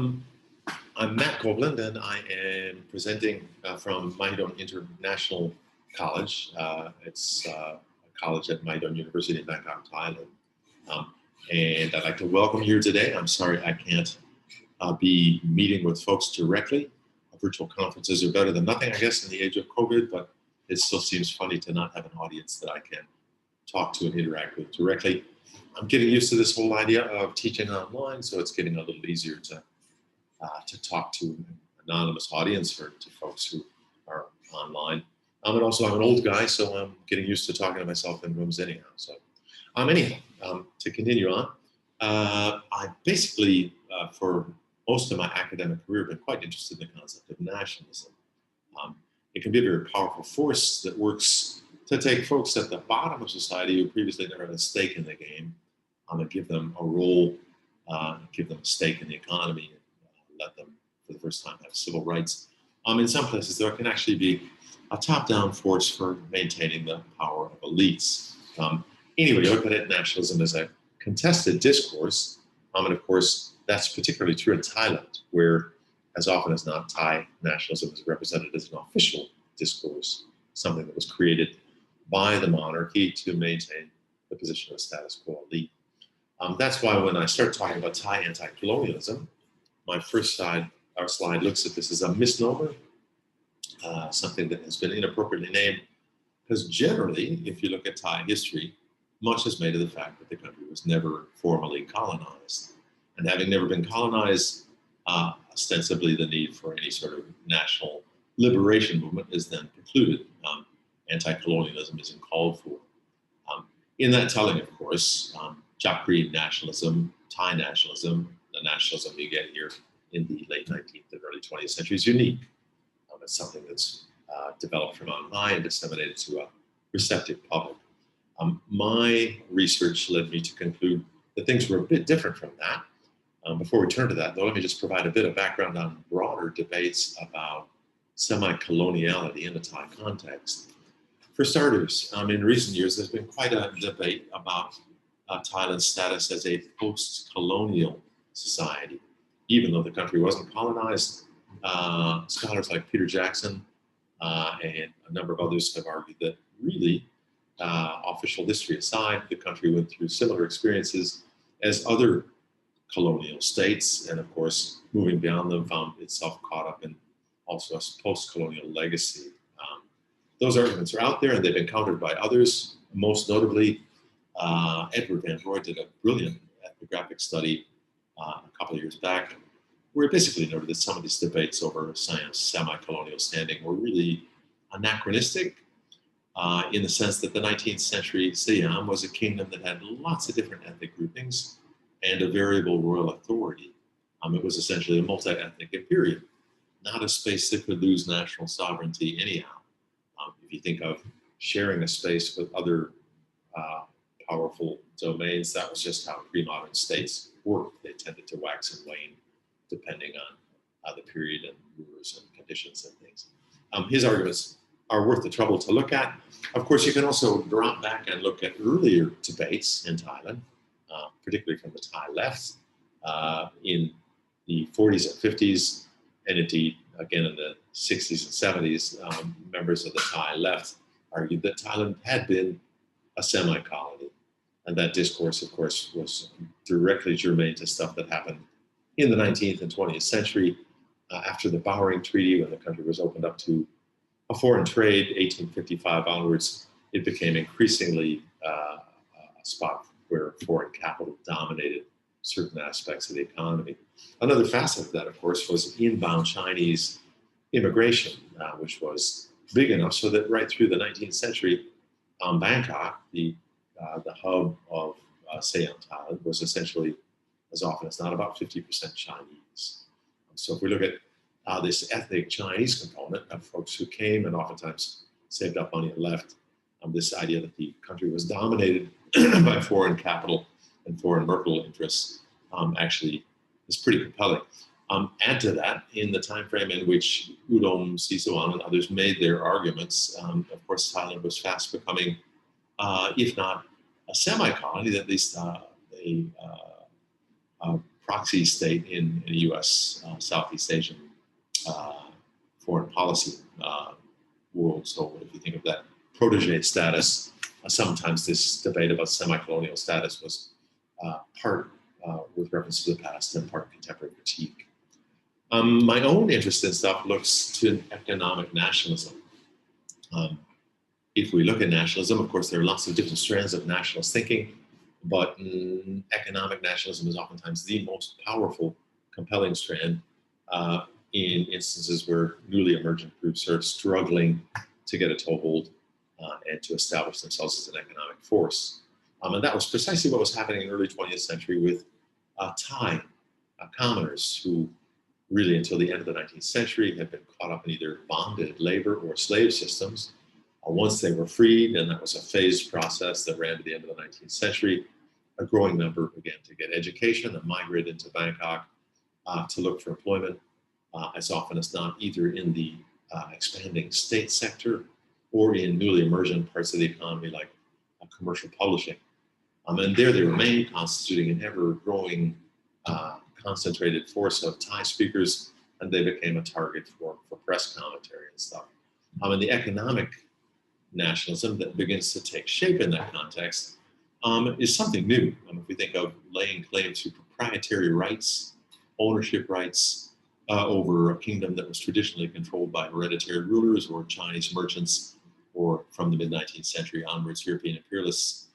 I'm Matt Copeland, and I am presenting from Mahidol International College. It's a college at Mahidol University in Bangkok, Thailand. And I'd like to welcome you here today. I'm sorry I can't be meeting with folks directly. Virtual conferences are better than nothing, I guess, in the age of COVID, but it still seems funny to not have an audience that I can talk to and interact with directly. I'm getting used to this whole idea of teaching online, so it's getting a little easier to talk to an anonymous audience or to folks who are online. And also I'm an old guy, so I'm getting used to talking to myself in rooms anyhow. So to continue on, I basically, for most of my academic career, been quite interested in the concept of nationalism. It can be a very powerful force that works to take folks at the bottom of society who previously never had a stake in the game and give them a role, give them a stake in the economy, let them, for the first time, have civil rights. In some places, there can actually be a top-down force for maintaining the power of elites. Anyway, you look at it, nationalism as a contested discourse, and of course, that's particularly true in Thailand, where, as often as not, Thai nationalism is represented as an official discourse, something that was created by the monarchy to maintain the position of a status quo elite. That's why when I start talking about Thai anti-colonialism, my first slide looks at this as a misnomer, something that has been inappropriately named, because generally, if you look at Thai history, much is made of the fact that the country was never formally colonized. And having never been colonized, ostensibly the need for any sort of national liberation movement is then precluded. Anti-colonialism isn't called for. In that telling, of course, Chakri nationalism, Thai nationalism, the nationalism you get here in the late 19th and early 20th century is unique. It's something that's developed from on high and disseminated to a receptive public. My research led me to conclude that things were a bit different from that. Before we turn to that, though, let me just provide a bit of background on broader debates about semi-coloniality in the Thai context. For starters, in recent years, there's been quite a debate about Thailand's status as a post-colonial society. Even though the country wasn't colonized, scholars like Peter Jackson and a number of others have argued that really, official history aside, the country went through similar experiences as other colonial states, and of course, moving beyond them, found itself caught up in also a post-colonial legacy. Those arguments are out there, and they've been countered by others. Most notably, Edward Van Roy did a brilliant ethnographic study a couple of years back, where it basically noted that some of these debates over semi-colonial standing were really anachronistic in the sense that the 19th century Siam was a kingdom that had lots of different ethnic groupings and a variable royal authority. It was essentially a multi-ethnic imperium, not a space that could lose national sovereignty anyhow. If you think of sharing a space with other powerful domains, that was just how pre-modern states worked. They tended to wax and wane depending on the period and rulers and conditions and things. His arguments are worth the trouble to look at. Of course, you can also drop back and look at earlier debates in Thailand, particularly from the Thai left in the 40s and 50s, and indeed, again, in the 60s and 70s, members of the Thai left argued that Thailand had been a semi-colony. And that discourse, of course, was directly germane to stuff that happened in the 19th and 20th century after the Bowring Treaty, when the country was opened up to a foreign trade, 1855 onwards. It became increasingly a spot where foreign capital dominated certain aspects of the economy. Another facet of that, of course, was inbound Chinese immigration, which was big enough so that right through the 19th century, Bangkok, the hub of Siam, Thailand, was essentially, as often as not, about 50% Chinese. So if we look at this ethnic Chinese component of folks who came and oftentimes saved up money and left, this idea that the country was dominated by foreign capital and foreign mercantile interests actually is pretty compelling. Add to that, in the time frame in which Udom Sisoan and others made their arguments, of course, Thailand was fast becoming, if not a semi-colony, at least a proxy state in the U.S. Southeast Asian foreign policy world. So if you think of that protege status, sometimes this debate about semi-colonial status was part with reference to the past and part contemporary critique. My own interest in stuff looks to economic nationalism. If we look at nationalism, of course, there are lots of different strands of nationalist thinking, but economic nationalism is oftentimes the most powerful, compelling strand in instances where newly emergent groups are struggling to get a toehold and to establish themselves as an economic force. And that was precisely what was happening in the early 20th century with Thai commoners who really until the end of the 19th century had been caught up in either bonded labor or slave systems. Once they were freed, and that was a phased process that ran to the end of the 19th century, a growing number began to get education and migrate into Bangkok to look for employment, as often as not either in the expanding state sector or in newly emergent parts of the economy like commercial publishing. And there they remain, constituting an ever-growing concentrated force of Thai speakers, and they became a target for press commentary and stuff. And the economic nationalism that begins to take shape in that context is something new. If we think of laying claim to proprietary rights, ownership rights over a kingdom that was traditionally controlled by hereditary rulers or Chinese merchants, or from the mid-19th century onwards, European imperialists,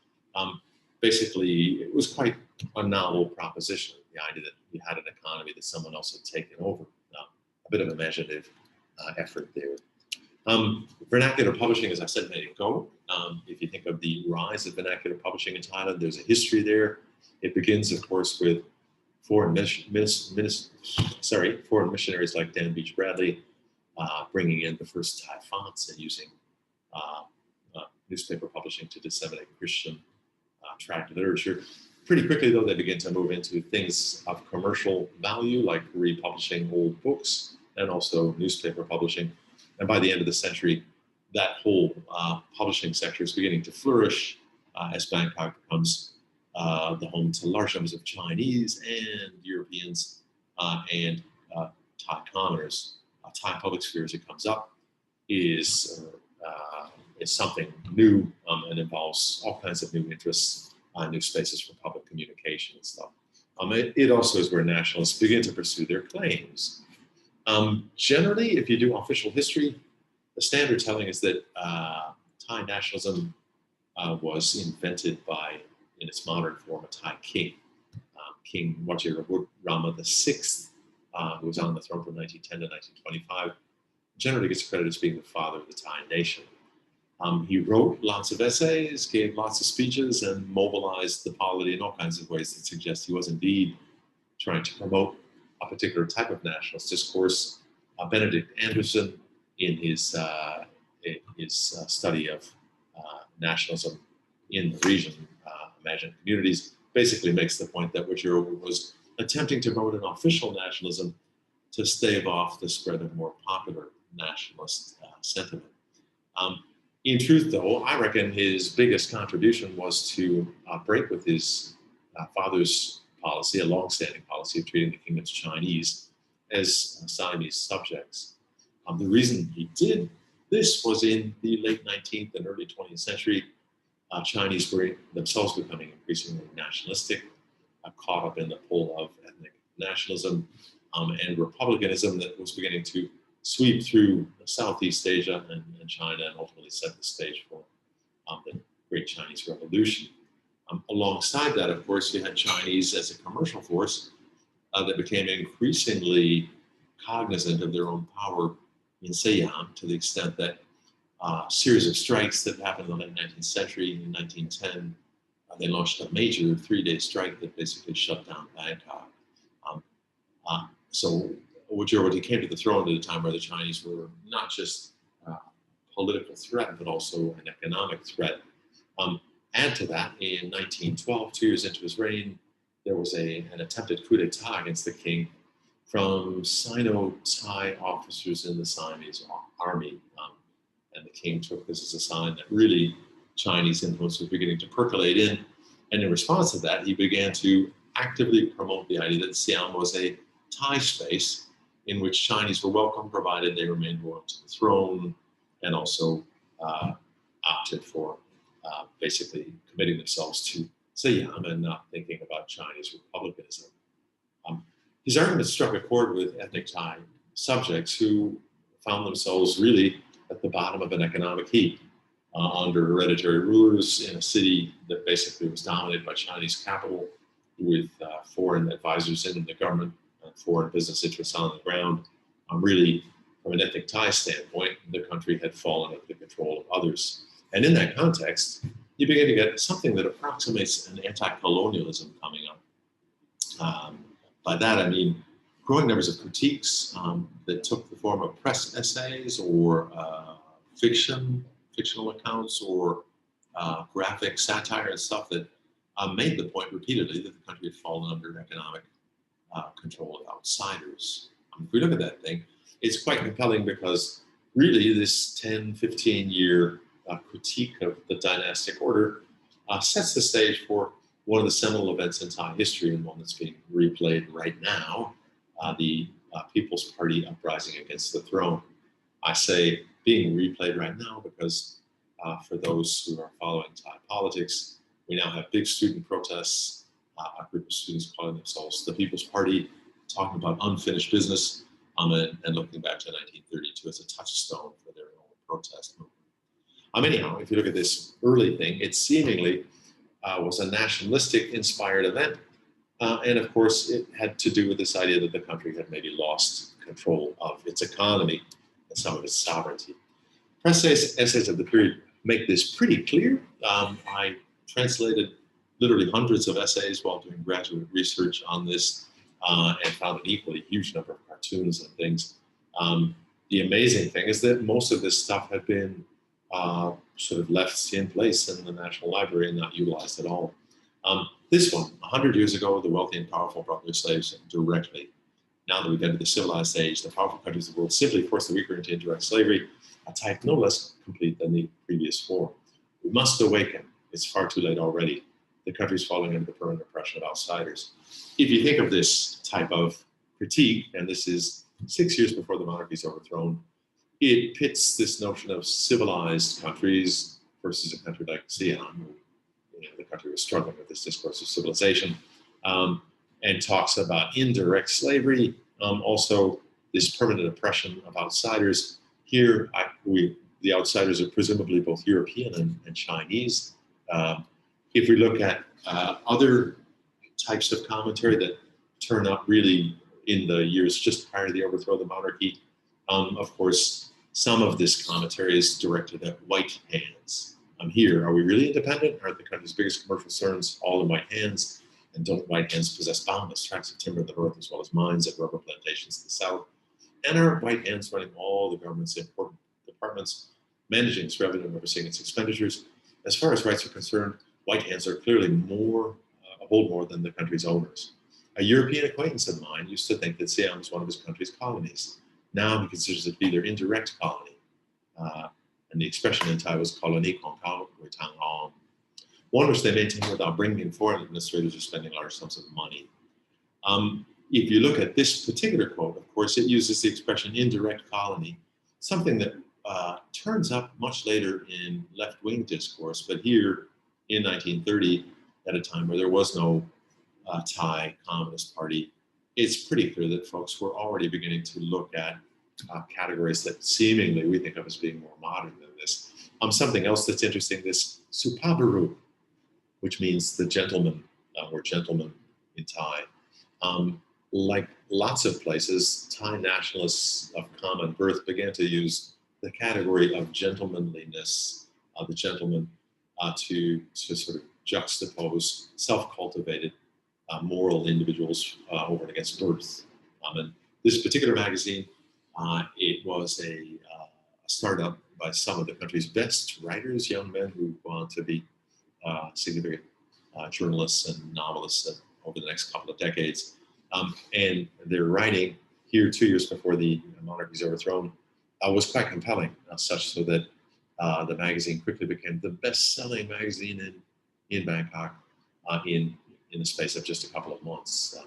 basically it was quite a novel proposition, the idea that you had an economy that someone else had taken over. A bit of imaginative effort there. Vernacular publishing, as I said a minute ago, if you think of the rise of vernacular publishing in Thailand, there's a history there. It begins, of course, with foreign missionaries like Dan Beach Bradley bringing in the first Thai fonts and using newspaper publishing to disseminate Christian tract literature. Pretty quickly, though, they begin to move into things of commercial value, like republishing old books and also newspaper publishing. And by the end of the century, that whole publishing sector is beginning to flourish as Bangkok becomes the home to large numbers of Chinese and Europeans and Thai commoners. Thai public sphere, as it comes up, is something new and involves all kinds of new interests, new spaces for public communication and stuff. It also is where nationalists begin to pursue their claims. Generally, if you do official history, the standard telling is that Thai nationalism was invented by, in its modern form, a Thai king, King Vajirama VI, who was on the throne from 1910 to 1925. Generally gets credited as being the father of the Thai nation. He wrote lots of essays, gave lots of speeches, and mobilized the polity in all kinds of ways that suggest he was indeed trying to promote a particular type of nationalist discourse. Benedict Anderson, in his study of nationalism in the region, Imagined Communities, basically makes the point that Vajirama was attempting to promote an official nationalism to stave off the spread of more popular nationalist sentiment. In truth, though, I reckon his biggest contribution was to break with his father's policy, a long-standing policy of treating the kingdom's Chinese as Siamese subjects. The reason he did this was in the late 19th and early 20th century, Chinese were themselves becoming increasingly nationalistic, caught up in the pull of ethnic nationalism and republicanism that was beginning to sweep through Southeast Asia and China and ultimately set the stage for the Great Chinese Revolution. Alongside that, of course, you had Chinese as a commercial force that became increasingly cognizant of their own power in Siam, to the extent that a series of strikes that happened in the late 19th century. In 1910, they launched a major 3-day strike that basically shut down Bangkok. So Vajirama came to the throne at a time where the Chinese were not just a political threat, but also an economic threat. Add to that, in 1912, 2 years into his reign, there was an attempted coup d'etat against the king from Sino-Thai officers in the Siamese army. And the king took this as a sign that really Chinese influence was beginning to percolate in. And in response to that, he began to actively promote the idea that Siam was a Thai space in which Chinese were welcome, provided they remained loyal to the throne, and also opted for basically committing themselves to Siam and not thinking about Chinese republicanism. His argument struck a chord with ethnic Thai subjects who found themselves really at the bottom of an economic heap under hereditary rulers in a city that basically was dominated by Chinese capital, with foreign advisors in the government and foreign business interests on the ground. Really, from an ethnic Thai standpoint, the country had fallen under the control of others. And in that context, you begin to get something that approximates an anti-colonialism coming up. By that, I mean growing numbers of critiques that took the form of press essays or fictional accounts or graphic satire and stuff that made the point repeatedly that the country had fallen under economic control of outsiders. If we look at that thing, it's quite compelling because really this 10, 15-year critique of the dynastic order sets the stage for one of the seminal events in Thai history, and one that's being replayed right now, the People's Party uprising against the throne. I say being replayed right now because for those who are following Thai politics, we now have big student protests, a group of students calling themselves the People's Party, talking about unfinished business, and looking back to 1932 as a touchstone for their own protest movement. Anyhow, if you look at this early thing, it seemingly was a nationalistic inspired event. And of course, it had to do with this idea that the country had maybe lost control of its economy and some of its sovereignty. Press essays of the period make this pretty clear. I translated literally hundreds of essays while doing graduate research on this and found an equally huge number of cartoons and things. The amazing thing is that most of this stuff had been sort of left in place in the National Library and not utilized at all. This one, 100 years ago, the wealthy and powerful brought their slaves directly. Now that we get to the civilized age, the powerful countries of the world simply force the weaker into indirect slavery, a type no less complete than the previous form. We must awaken. It's far too late already. The country's falling under the permanent oppression of outsiders. If you think of this type of critique, and this is 6 years before the monarchy is overthrown, it pits this notion of civilized countries versus a country like Siam. The country was struggling with this discourse of civilization, and talks about indirect slavery, also this permanent oppression of outsiders. Here, the outsiders are presumably both European and Chinese. If we look at other types of commentary that turn up really in the years just prior to the overthrow of the monarchy, of course, some of this commentary is directed at white hands. Here, are we really independent? Aren't the country's biggest commercial concerns all in white hands? And don't white hands possess boundless tracts of timber in the north as well as mines and rubber plantations in the south? And are white hands running all the government's important departments, managing its revenue and overseeing its expenditures? As far as rights are concerned, white hands are clearly hold more than the country's owners. A European acquaintance of mine used to think that Siam was one of his country's colonies. Now he considers it to be their indirect colony. And the expression in Thai was colony, one which they maintain without bringing in foreign administrators or spending large sums of money. If you look at this particular quote, of course, it uses the expression indirect colony, something that turns up much later in left-wing discourse, but here in 1930, at a time where there was no Thai Communist Party, it's pretty clear that folks were already beginning to look at categories that seemingly we think of as being more modern than this. Something else that's interesting, this Supabaru, which means the gentleman or gentleman in Thai. Like lots of places, Thai nationalists of common birth began to use the category of gentlemanliness, the gentleman, to sort of juxtapose self-cultivated moral individuals over and against birth. And this particular magazine, it was a startup by some of the country's best writers, young men who want to be significant journalists and novelists over the next couple of decades. And their writing here 2 years before the monarchy is overthrown was quite compelling, such so that the magazine quickly became the best-selling magazine in Bangkok in in the space of just a couple of months.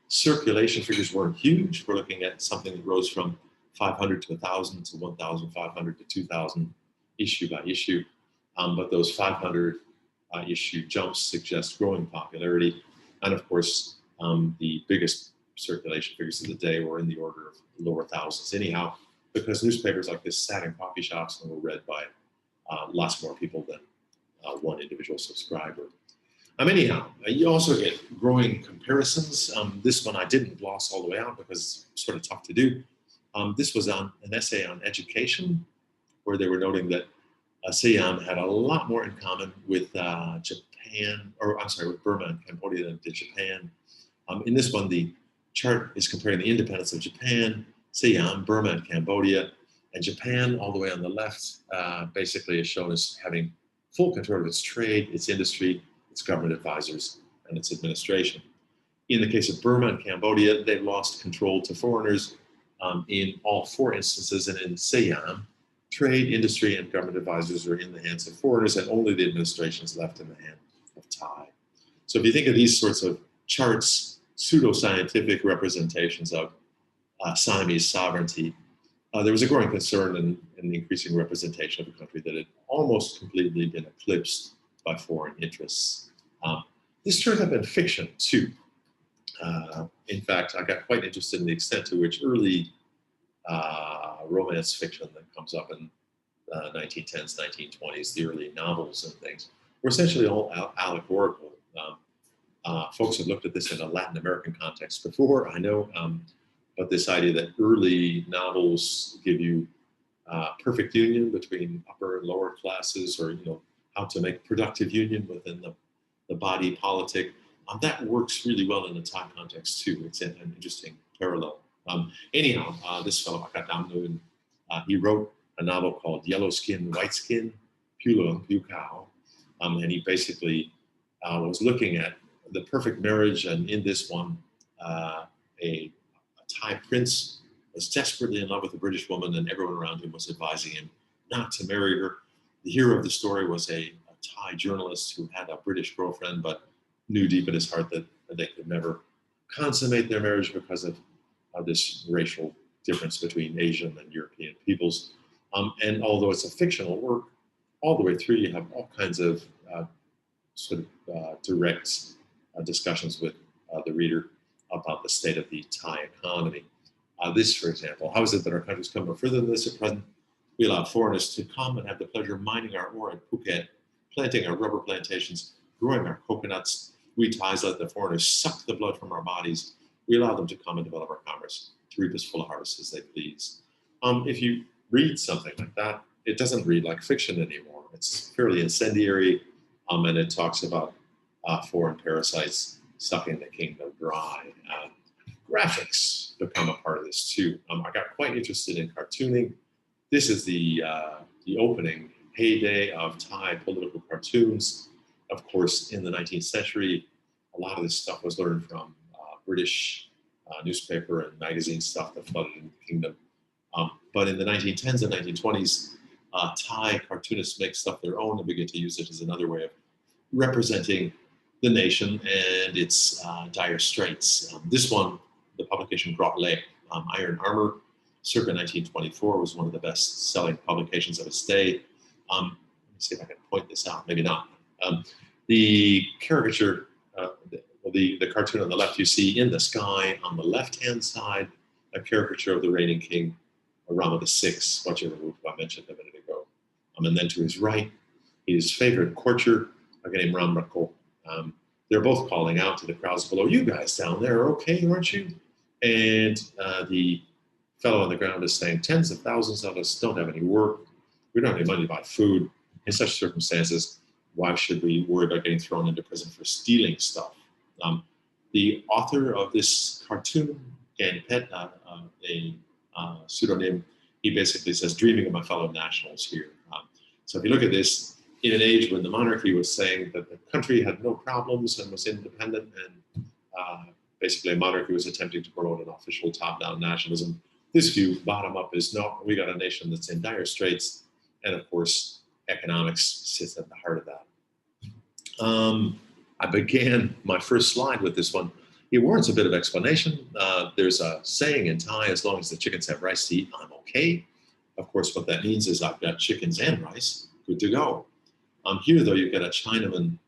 Circulation figures weren't huge. We're looking at something that rose from 500 to 1,000 to 1,500 to 2,000 issue by issue. But those 500 issue jumps suggest growing popularity. And of course, the biggest circulation figures of the day were in the order of lower thousands anyhow, because newspapers like this sat in coffee shops and were read by lots more people than one individual subscriber. Anyhow, you also get growing comparisons. This one I didn't gloss all the way out because it's sort of tough to do. This was on an essay on education, where they were noting that Siam had a lot more in common with Japan, or I'm sorry, with Burma and Cambodia than did Japan. In this one, the chart is comparing the independence of Japan, Siam, Burma, and Cambodia. And Japan, all the way on the left, basically is shown as having full control of its trade, its industry, its government advisors, and its administration. In the case of Burma and Cambodia, they've lost control to foreigners in all four instances. And in Siam, trade, industry, and government advisors are in the hands of foreigners, and only the administration is left in the hand of Thai. So if you think of these sorts of charts, pseudo-scientific representations of Siamese sovereignty, there was a growing concern in the increasing representation of a country that had almost completely been eclipsed by foreign interests. This turned up in fiction too. In fact, I got quite interested in the extent to which early romance fiction that comes up in the 1910s, 1920s, the early novels and things, were essentially all allegorical. Folks have looked at this in a Latin American context before, I know, but this idea that early novels give you perfect union between upper and lower classes, or how to make productive union within the body politic, that works really well in the Thai context too. It's an interesting parallel. Anyhow, this fellow, Akadamnoon, he wrote a novel called Yellow Skin, White Skin, Pulung, Pukao, and he basically was looking at the perfect marriage, and in this one, a Thai prince was desperately in love with a British woman, and everyone around him was advising him not to marry her. The hero of the story was a Thai journalist who had a British girlfriend, but knew deep in his heart that they could never consummate their marriage because of this racial difference between Asian and European peoples. And although it's a fictional work, all the way through you have all kinds of direct discussions with the reader about the state of the Thai economy. This, for example, how is it that our country's come no further than this at present? We allow foreigners to come and have the pleasure of mining our ore at Phuket, planting our rubber plantations, growing our coconuts. We Thais let the foreigners suck the blood from our bodies. We allow them to come and develop our commerce, to reap as full a harvest as they please. If you read something like that, it doesn't read like fiction anymore. It's fairly incendiary, and it talks about foreign parasites sucking the kingdom dry. Graphics become a part of this too. I got quite interested in cartooning. This is the opening heyday of Thai political cartoons. Of course, in the 19th century, a lot of this stuff was learned from British newspaper and magazine stuff that flooded into the kingdom. But in the 1910s and 1920s, Thai cartoonists make stuff their own and begin to use it as another way of representing the nation and its dire straits. This one, the publication Grot Le, Iron Armor, circa 1924, was one of the best-selling publications of its day. Let me see if I can point this out, maybe not. The caricature, the cartoon on the left, you see in the sky, on the left-hand side, a caricature of the reigning king, Rama VI, whichever who I mentioned a minute ago. And then to his right, his favorite courtier, a guy named Ram Rako. They're both calling out to the crowds below, "You guys down there are okay, aren't you?" And the fellow on the ground is saying, "Tens of thousands of us don't have any work. We don't have any money to buy food. In such circumstances, why should we worry about getting thrown into prison for stealing stuff?" The author of this cartoon, Dan Pett, a pseudonym, he basically says, "Dreaming of my fellow nationals here." So if you look at this, in an age when the monarchy was saying that the country had no problems and was independent, and basically a monarchy was attempting to promote an official top-down nationalism, this view, bottom-up, is no, we got a nation that's in dire straits, and of course, economics sits at the heart of that. I began my first slide with this one. It warrants a bit of explanation. There's a saying in Thai, as long as the chickens have rice to eat, I'm okay. Of course, what that means is I've got chickens and rice, good to go. Here, though, you've got a Chinaman,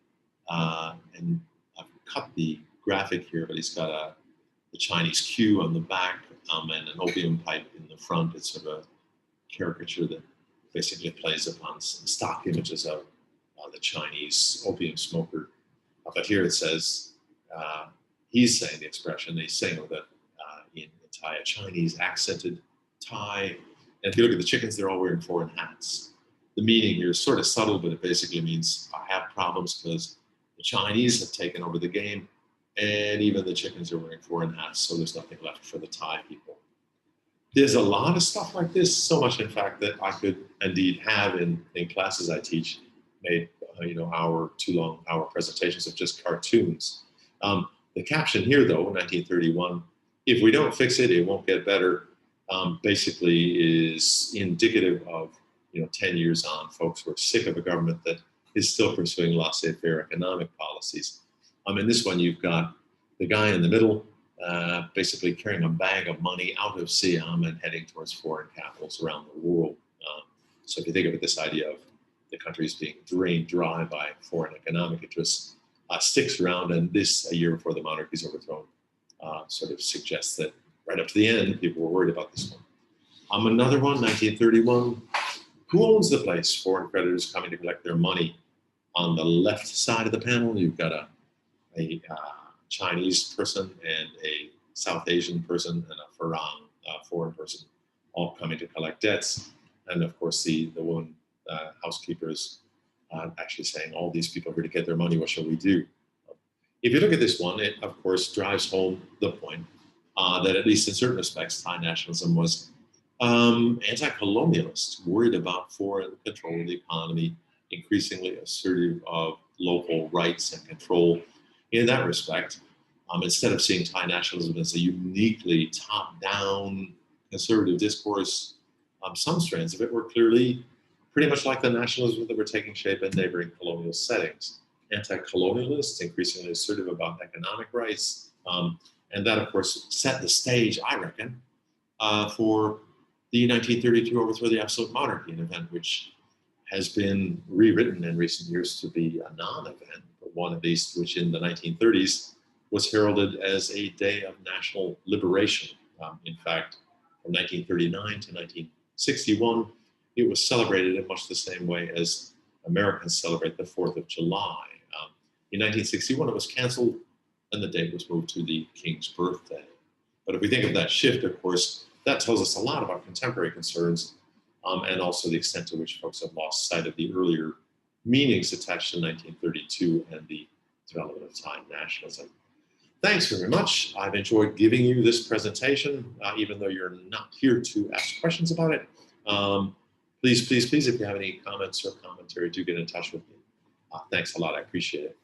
and I've cut the graphic here, but he's got the Chinese Q on the back and an opium pipe in the front. It's sort of a caricature that basically plays upon some stock images of the Chinese opium smoker. But here it says, he's saying the expression, he's saying that in Thai, a Chinese accented Thai. And if you look at the chickens, they're all wearing foreign hats. The meaning here is sort of subtle, but it basically means I have problems because the Chinese have taken over the game, and even the chickens are wearing foreign hats, so there's nothing left for the Thai people. There's a lot of stuff like this, so much in fact that I could indeed have in classes I teach, made hour, 2 long hour presentations of just cartoons. The caption here, though, 1931, if we don't fix it, it won't get better, basically is indicative of 10 years on, folks who are sick of a government that is still pursuing laissez-faire economic policies. In this one, you've got the guy in the middle, basically carrying a bag of money out of Siam and heading towards foreign capitals around the world. So if you think of it, this idea of the countries being drained dry by foreign economic interests sticks around, and this, a year before the monarchy is overthrown, sort of suggests that right up to the end, people were worried about this one. Another one, 1931. Who owns the place? Foreign creditors coming to collect their money. On the left side of the panel, you've got a Chinese person and a South Asian person and a foreign person, all coming to collect debts. And of course, the woman housekeeper is actually saying, all these people are here to get their money, what shall we do? If you look at this one, it of course drives home the point that at least in certain respects, Thai nationalism was anti-colonialist, worried about foreign control of the economy, increasingly assertive of local rights and control. In that respect, instead of seeing Thai nationalism as a uniquely top-down conservative discourse, some strands of it were clearly pretty much like the nationalism that were taking shape in neighboring colonial settings. Anti-colonialists, increasingly assertive about economic rights, and that, of course, set the stage, I reckon, for the 1932 overthrow of the absolute monarchy, an event which has been rewritten in recent years to be a non-event, but one at least which in the 1930s was heralded as a day of national liberation. In fact, from 1939 to 1961, it was celebrated in much the same way as Americans celebrate the 4th of July. In 1961, it was canceled, and the date was moved to the King's birthday. But if we think of that shift, of course, that tells us a lot about contemporary concerns and also the extent to which folks have lost sight of the earlier meanings attached to 1932 and the development of Thai nationalism. Thanks very much. I've enjoyed giving you this presentation, even though you're not here to ask questions about it. Please, if you have any comments or commentary, do get in touch with me. Thanks a lot. I appreciate it.